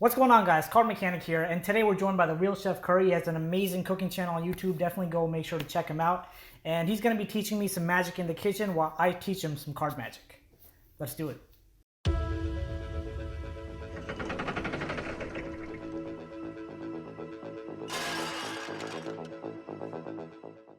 What's going on, guys? CardMechanic here, and today we're joined by the real Chef Curry. He has an amazing cooking channel on YouTube. Definitely go make sure to check him out. And he's going to be teaching me some magic in the kitchen while I teach him some card magic. Let's do it.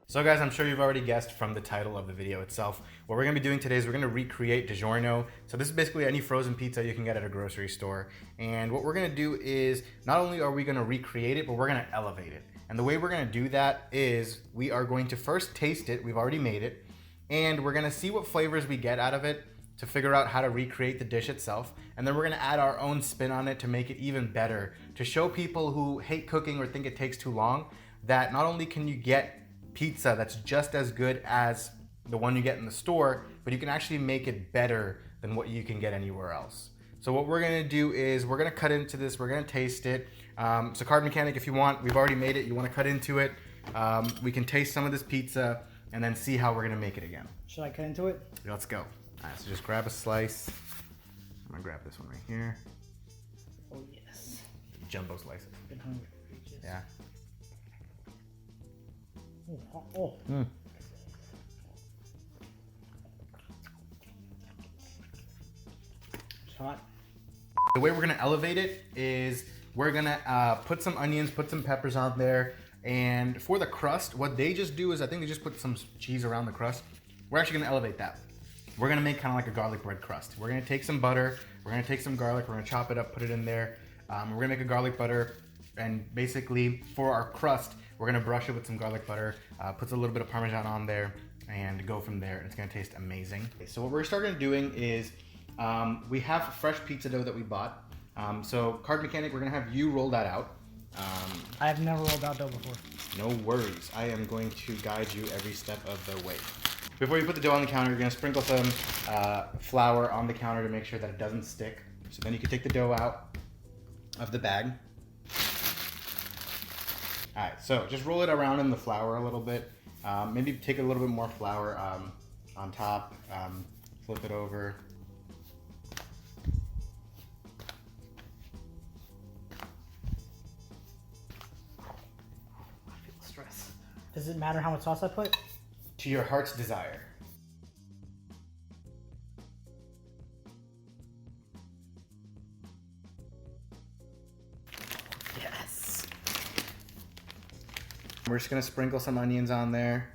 So guys, I'm sure you've already guessed from the title of the video itself. What we're gonna be doing today is we're gonna recreate DiGiorno. So this is basically any frozen pizza you can get at a grocery store. And what we're gonna do is, not only are we gonna recreate it, but we're gonna elevate it. And the way we're gonna do that is we are going to first taste it, we've already made it, and we're gonna see what flavors we get out of it to figure out how to recreate the dish itself. And then we're gonna add our own spin on it to make it even better, to show people who hate cooking or think it takes too long that not only can you get pizza that's just as good as the one you get in the store, but you can actually make it better than what you can get anywhere else. So what we're gonna do is we're gonna cut into this, we're gonna taste it. So CardMechanic, if you want, we've already made it, you wanna cut into it. We can taste some of this pizza and then see how we're gonna make it again. Should I cut into it? Let's go. All right, so just grab a slice. I'm gonna grab this one right here. Oh, yes. Jumbo slices. Been hungry for ages. Yeah. Oh. It's hot. The way we're gonna elevate it is we're gonna put some onions, put some peppers on there, and for the crust, what they just do is I think they just put some cheese around the crust. We're actually gonna elevate that. We're gonna make kind of like a garlic bread crust. We're gonna take some butter, we're gonna take some garlic, we're gonna chop it up, put it in there. We're gonna make a garlic butter, and basically for our crust, we're gonna brush it with some garlic butter, put a little bit of Parmesan on there, and go from there. It's gonna taste amazing. Okay, so what we're starting doing is, we have fresh pizza dough that we bought. So CardMechanic, we're gonna have you roll that out. I have never rolled out dough before. No worries, I am going to guide you every step of the way. Before you put the dough on the counter, you're gonna sprinkle some flour on the counter to make sure that it doesn't stick. So then you can take the dough out of the bag. All right, so just roll it around in the flour a little bit. Maybe take a little bit more flour on top, flip it over. I feel stress. Does it matter how much sauce I put? To your heart's desire. Yes. We're just gonna sprinkle some onions on there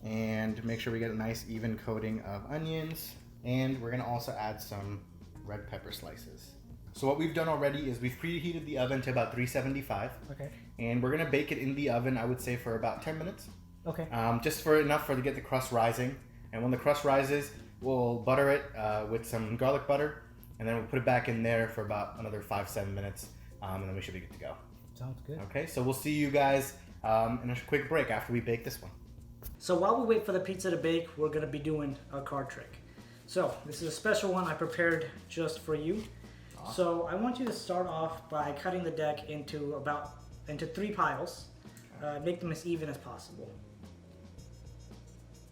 and make sure we get a nice even coating of onions. And we're gonna also add some red pepper slices. So what we've done already is we've preheated the oven to about 375. Okay. And we're gonna bake it in the oven, I would say, for about 10 minutes. Okay. Just for enough to get the crust rising. And when the crust rises, we'll butter it with some garlic butter, and then we'll put it back in there for about another 5-7 minutes, and then we should be good to go. Sounds good. Okay, so we'll see you guys in a quick break after we bake this one. So while we wait for the pizza to bake, we're gonna be doing a card trick. So this is a special one I prepared just for you. Awesome. So I want you to start off by cutting the deck into 3 piles. Make them as even as possible.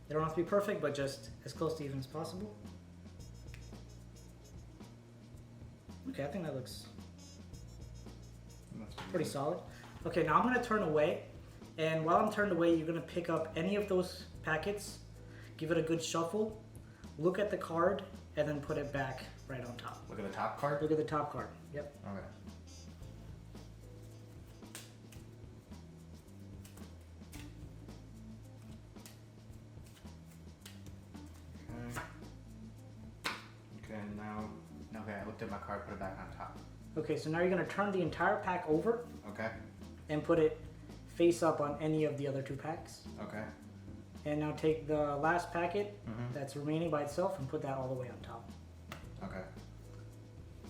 They don't have to be perfect, but just as close to even as possible. Okay, I think that looks pretty solid. Okay, now I'm gonna turn away, and while I'm turned away, you're gonna pick up any of those packets, give it a good shuffle, look at the card, and then put it back right on top. Look at the top card? Look at the top card, yep. Okay. Okay, I looked at my card, put it back on top. Okay, so now you're gonna turn the entire pack over. Okay. And put it face up on any of the other 2 packs. Okay. And now take the last packet that's remaining by itself and put that all the way on top. Okay.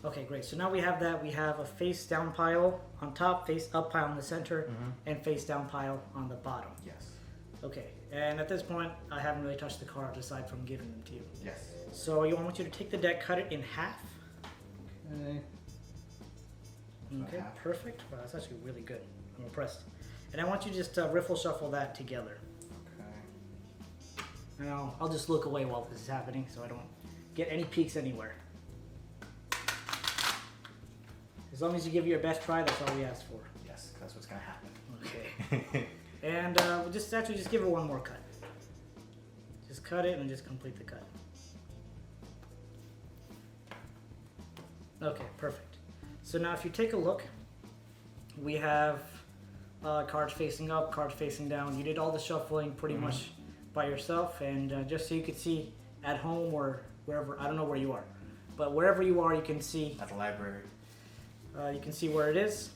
Okay, great. So now we have that. We have a face down pile on top, face up pile in the center, and face down pile on the bottom. Yes. Okay, and at this point, I haven't really touched the cards aside from giving them to you. Yes. So I want you to take the deck, cut it in half. Okay. Okay, perfect. Wow, that's actually really good. I'm impressed. And I want you to just riffle shuffle that together. Okay. And I'll just look away while this is happening so I don't get any peeks anywhere. As long as you give it your best try, that's all we ask for. Yes, that's what's gonna happen. Okay. And we'll just give it one more cut. Just cut it and just complete the cut. Okay, perfect. So now if you take a look, we have cards facing up, cards facing down. You did all the shuffling pretty much by yourself, and just so you could see at home or wherever, I don't know where you are, but wherever you are, you can see. At the library. You can see where it is.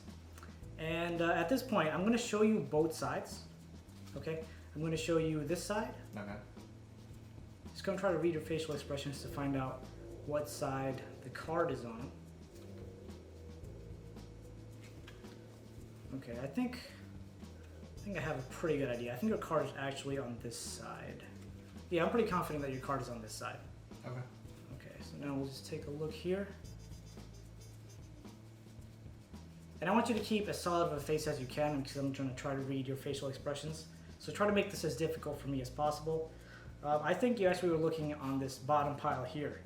And at this point, I'm going to show you both sides. Okay? I'm going to show you this side. Okay. Just going to try to read your facial expressions to find out what side the card is on. Okay, I think I have a pretty good idea. I think your card is actually on this side. Yeah, I'm pretty confident that your card is on this side. Okay. Okay, so now we'll just take a look here. And I want you to keep as solid of a face as you can because I'm going to try to read your facial expressions. So try to make this as difficult for me as possible. I think you actually were looking on this bottom pile here.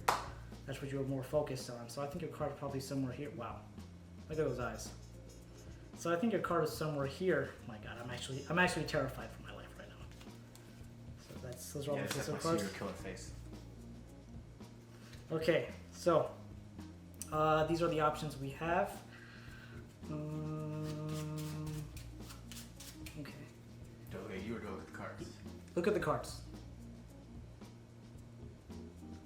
That's what you were more focused on. So I think your card is probably somewhere here. Wow, look at those eyes. So I think your card is somewhere here. Oh my God, I'm actually terrified for my life right now. So those are all the system cards. Your killer face. Okay, so these are the options we have. Okay, you were to look at the cards. Look at the cards.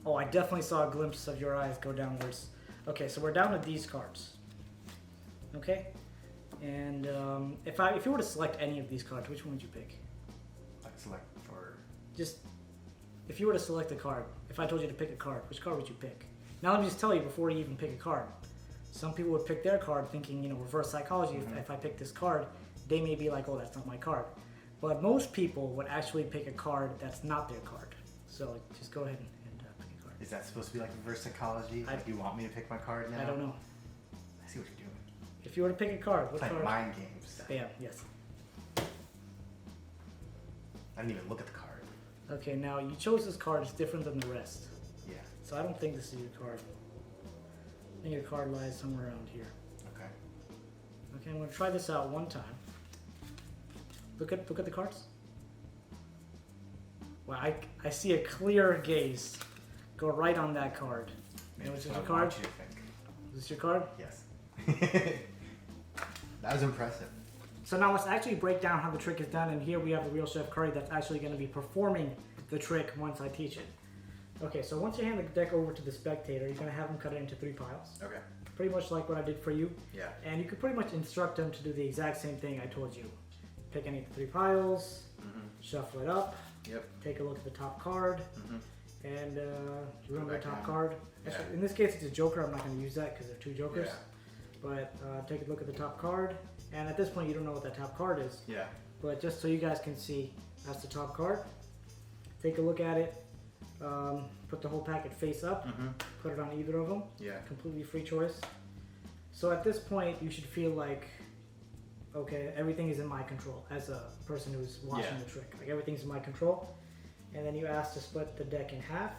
Oh, I definitely saw a glimpse of your eyes go downwards. Okay, so we're down to these cards. Okay, and if you were to select any of these cards, which one would you pick? Like select for. Just if you were to select a card, if I told you to pick a card, which card would you pick? Now let me just tell you before you even pick a card. Some people would pick their card thinking, reverse psychology. If I pick this card, they may be like, oh, that's not my card. But most people would actually pick a card that's not their card. So just go ahead and pick a card. Is that supposed to be like reverse psychology? Like you want me to pick my card now? I don't know. I see what you're doing. If you were to pick a card, what Like card? mind games. Yeah, yes. I didn't even look at the card. Okay, now you chose this card. It's different than the rest. Yeah. So I don't think this is your card. I think your card lies somewhere around here. Okay. Okay, I'm going to try this out one time. Look at the cards. Wow, I see a clear gaze go right on that card. Maybe Which is what your I card? want you to think. Is this your card? Yes. That was impressive. So now let's actually break down how the trick is done. And here we have the real Chef Curry that's actually going to be performing the trick once I teach it. Okay, so once you hand the deck over to the spectator, you're going to have them cut it into 3 piles. Okay. Pretty much like what I did for you. Yeah. And you can pretty much instruct them to do the exact same thing I told you. Pick any of the 3 piles, shuffle it up, Yep. take a look at the top card, and remember the back top down. card. Yeah. In this case, it's a joker. I'm not going to use that because there are 2 jokers. Yeah. But take a look at the top card. And at this point, you don't know what that top card is. Yeah. But just so you guys can see, that's the top card. Take a look at it. Put the whole packet face up. Put it on either of them. Yeah. Completely free choice. So at this point, you should feel like, okay, everything is in my control as a person who's watching the trick. Like everything's in my control. And then you ask to split the deck in half.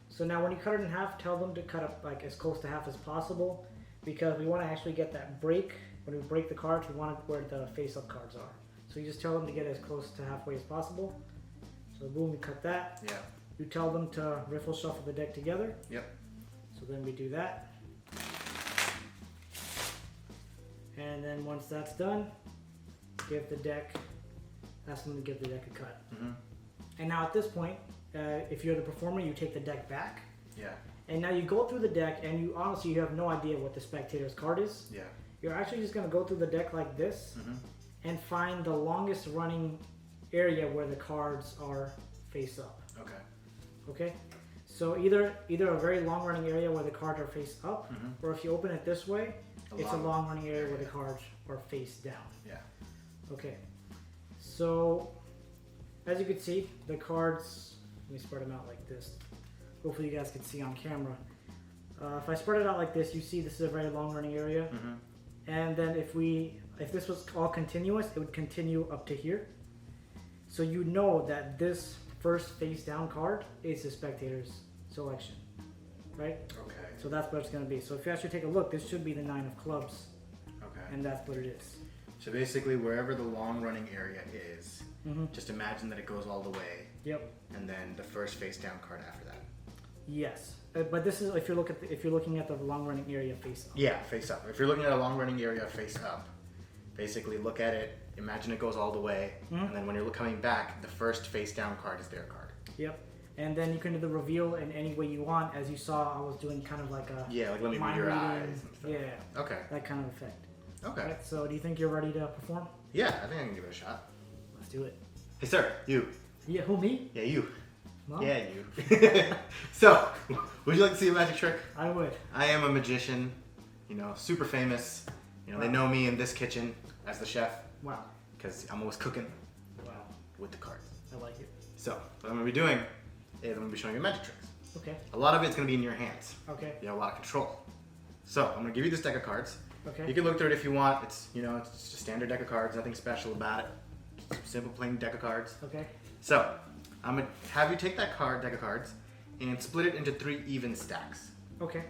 So now when you cut it in half, tell them to cut up like as close to half as possible because we want to actually get that break. When we break the cards, we want it where the face-up cards are. So you just tell them to get as close to halfway as possible. So boom, we cut that. Yeah. You tell them to riffle shuffle the deck together. Yep. So then we do that. And then once that's done, ask them to give the deck a cut. And now at this point, if you're the performer, you take the deck back. Yeah. And now you go through the deck and you honestly, you have no idea what the spectator's card is. Yeah. You're actually just gonna go through the deck like this and find the longest running area where the cards are face up. Okay. Okay? So either a very long running area where the cards are face up, or if you open it this way, it's a long running area where the cards are face down. Yeah. Okay. So as you can see, the cards, let me spread them out like this. Hopefully you guys can see on camera. If I spread it out like this, you see this is a very long running area. And then if this was all continuous, it would continue up to here. So you know that this first face down card is the spectator's selection, right? Okay. So that's what it's going to be. So if you actually take a look, this should be the 9 of clubs. Okay. And that's what it is. So basically, wherever the long running area is, just imagine that it goes all the way. Yep. And then the first face down card after that. Yes. But this is if you're looking at the long running area face up. Yeah, face up. If you're looking at a long running area face up, basically look at it, imagine it goes all the way, and then when you're coming back, the first face down card is their card. Yep. And then you can do the reveal in any way you want. As you saw, I was doing kind of like a like let me read your eyes and stuff. Yeah. Okay. That kind of effect. Okay. Right, so do you think you're ready to perform? Yeah, I think I can give it a shot. Let's do it. Hey, sir, you. Yeah, who, me? Yeah, you. Mom? Yeah, you. So, would you like to see a magic trick? I would. I am a magician, super famous. They know me in this kitchen as the chef. Wow. Because I'm always cooking. Wow. With the cards. I like it. So, what I'm going to be doing is I'm going to be showing you magic tricks. Okay. A lot of it's going to be in your hands. Okay. You have a lot of control. So, I'm going to give you this deck of cards. Okay. You can look through it if you want. It's, it's just a standard deck of cards, nothing special about it. Just a simple plain deck of cards. Okay. So, I'm going to have you take that deck of cards and split it into 3 even stacks. Okay.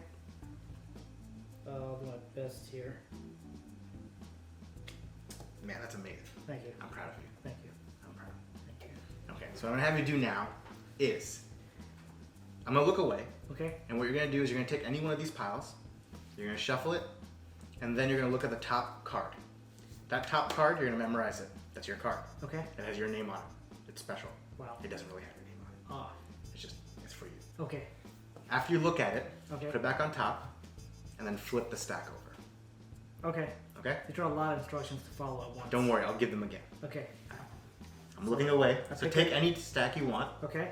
I'll do my best here. Man, that's amazing. Thank you. I'm proud of you. Thank you. I'm proud. Thank you. Okay, so what I'm going to have you do now is I'm going to look away. Okay. And what you're going to do is you're going to take any one of these piles, you're going to shuffle it, and then you're going to look at the top card. That top card, you're going to memorize it. That's your card. Okay. It has your name on it. It's special. Wow. It doesn't really have your name on it. Ah. It's for you. Okay. After you look at it, Okay. put it back on top, and then flip the stack over. Okay. Okay? These are a lot of instructions to follow at once. Don't worry, I'll give them again. Okay. I'm looking away. I So pick take any stack you want. Okay.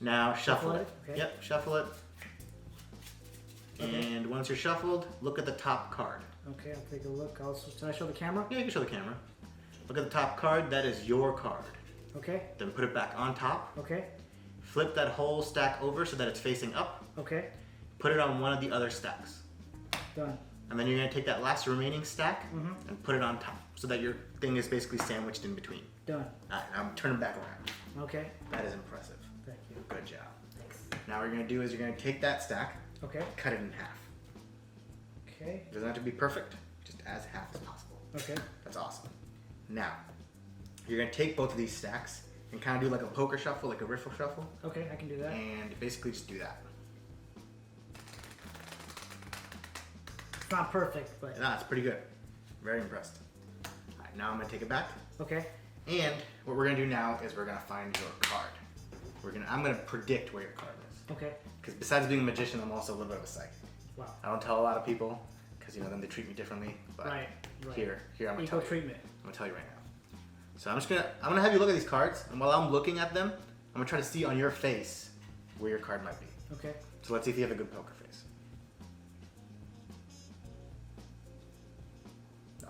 Now shuffle it. Okay. Yep, shuffle it. Okay. And once you're shuffled, look at the top card. Okay, I'll take a look. Should I show the camera? Yeah, you can show the camera. Look at the top card. That is your card. Okay. Then put it back on top. Okay. Flip that whole stack over so that it's facing up. Okay. Put it on one of the other stacks. Done. And then you're going to take that last remaining stack and put it on top so that your thing is basically sandwiched in between. Done. All right, now turn it back around. Okay. That is impressive. Thank you. Good job. Thanks. Now what you're going to do is you're going to take that stack, Okay. cut it in half. Okay. It doesn't have to be perfect, just as half as possible. Okay. That's awesome. Now, you're going to take both of these stacks and kind of do like a poker shuffle, like a riffle shuffle, Okay, I can do that. and basically just do that. It's not perfect, but No, it's pretty good. Very impressed. All right, now I'm going to take it back. okay. And what we're gonna do now is we're gonna find your card. I'm gonna predict where your card is. Okay. Because besides being a magician, I'm also a little bit of a psychic. Wow. I don't tell a lot of people because then they treat me differently. But Right. here I'm gonna Equal tell you. treatment. I'm gonna tell you right now. So I'm gonna have you look at these cards, and while I'm looking at them, I'm gonna try to see on your face where your card might be. Okay. So let's see if you have a good poker face.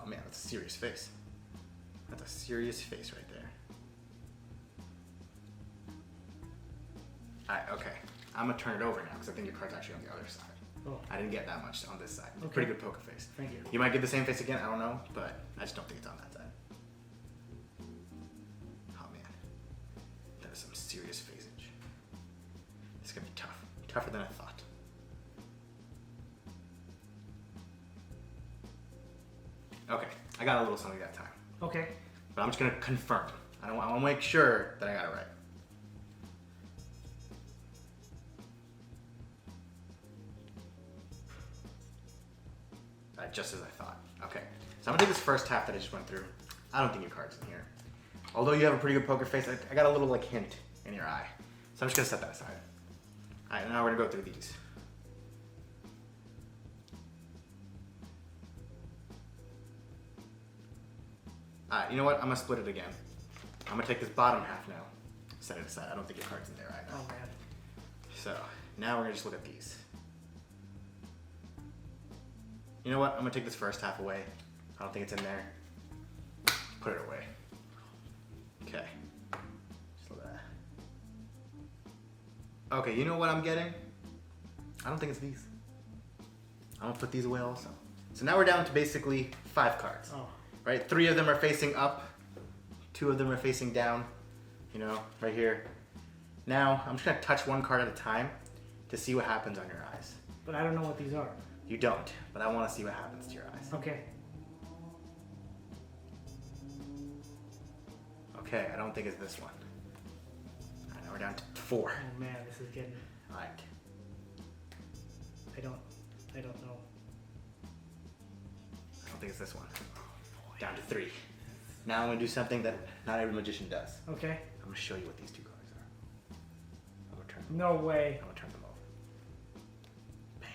Oh man, that's a serious face. That's a serious face right there. Alright, okay. I'm gonna turn it over now because I think your card's actually on the other side. Oh. I didn't get that much on this side. Okay. Pretty good poker face. Thank you. You might get the same face again, I don't know, but I just don't think it's on that side. Oh man. That is some serious faceage. It's gonna be tough. Tougher than I thought. Okay, I got a little something that time. Okay. But I'm just gonna confirm. I want to make sure that I got it right. Just as I thought. Okay, so I'm gonna take this first half that I just went through. I don't think your card's in here. Although you have a pretty good poker face, I got a little hint in your eye. So I'm just gonna set that aside. All right, now we're gonna go through these. All right, you know what? I'm gonna split it again. I'm gonna take this bottom half now. Set it aside. I don't think your card's in there right now. Oh man. So now we're gonna just look at these. You know what? I'm gonna take this first half away. I don't think it's in there. Put it away. Okay. Just look at that. Okay, you know what I'm getting? I don't think it's these. I'm gonna put these away also. So now we're down to basically 5 cards. Oh. Right? 3 of them are facing up. 2 of them are facing down. Right here. Now, I'm just gonna touch one card at a time to see what happens on your eyes. But I don't know what these are. You don't, but I want to see what happens to your eyes. Okay. Okay, I don't think it's this one. All right, now we're down to 4. Oh man, this is getting... All right. I don't know. I don't think it's this one. Down to 3. Now I'm going to do something that not every magician does. Okay. I'm going to show you what these 2 cards are. I'm going to turn them No way. I'm going to turn them over. Bam.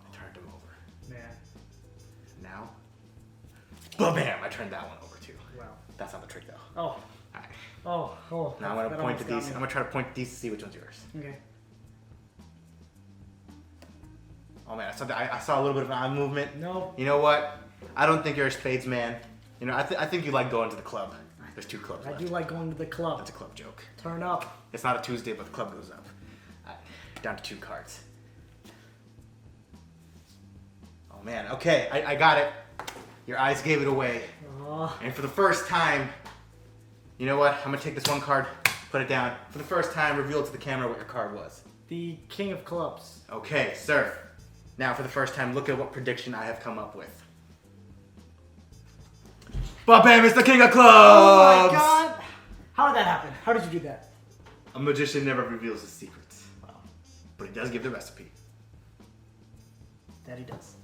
I turned them over. Man. Now, bam! I turned that one over too. Wow. That's not the trick though. Oh. All right. Oh. Now I'm going to that point to almost got these. me. I'm going to try to point to these to see which one's yours. Okay. Oh man, I saw a little bit of an eye movement. No. You know what? I don't think you're a spades man. You know, I think you like going to the club. There's 2 clubs I left. do like going to the club. That's a club joke. Turn up. It's not a Tuesday, but the club goes up. All right. Down to 2 cards. Oh man, okay, I got it. Your eyes gave it away. Oh. And for the first time, you know what? I'm gonna take this one card, put it down. For the first time, reveal to the camera what your card was. The King of Clubs. Okay, sir. Now for the first time, look at what prediction I have come up with. Bam! It's the King of Clubs! Oh my god! How did that happen? How did you do that? A magician never reveals his secrets. Wow. But he does give the recipe. That he does.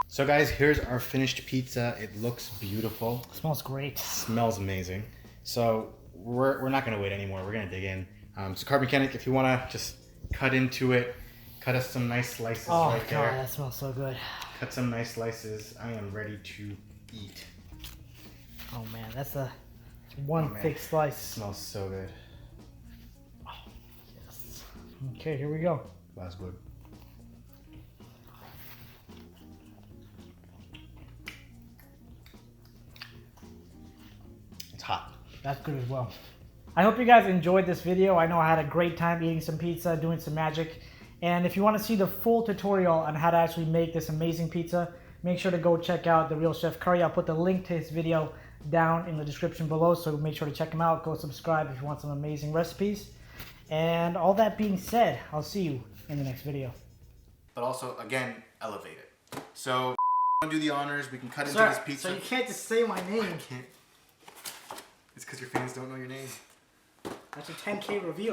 So guys, here's our finished pizza. It looks beautiful. It smells great. Smells amazing. So we're not gonna wait anymore. We're gonna dig in. So CardMechanic, if you wanna just cut into it, cut us some nice slices right there. Oh god, that smells so good. Cut some nice slices. I am ready to eat. Oh man, that's a one thick slice. Smells so good. Yes. Okay, here we go. That's good. It's hot. That's good as well. I hope you guys enjoyed this video. I know I had a great time eating some pizza, doing some magic. And if you want to see the full tutorial on how to actually make this amazing pizza, make sure to go check out The Real Chef Curry. I'll put the link to his video down in the description below, so make sure to check him out. Go subscribe if you want some amazing recipes. And all that being said, I'll see you in the next video. But also, again, elevate it. So, do the honors. We can cut into Sir, this pizza. so you can't just say my name. I can't. It's because your fans don't know your name. That's a 10K reveal.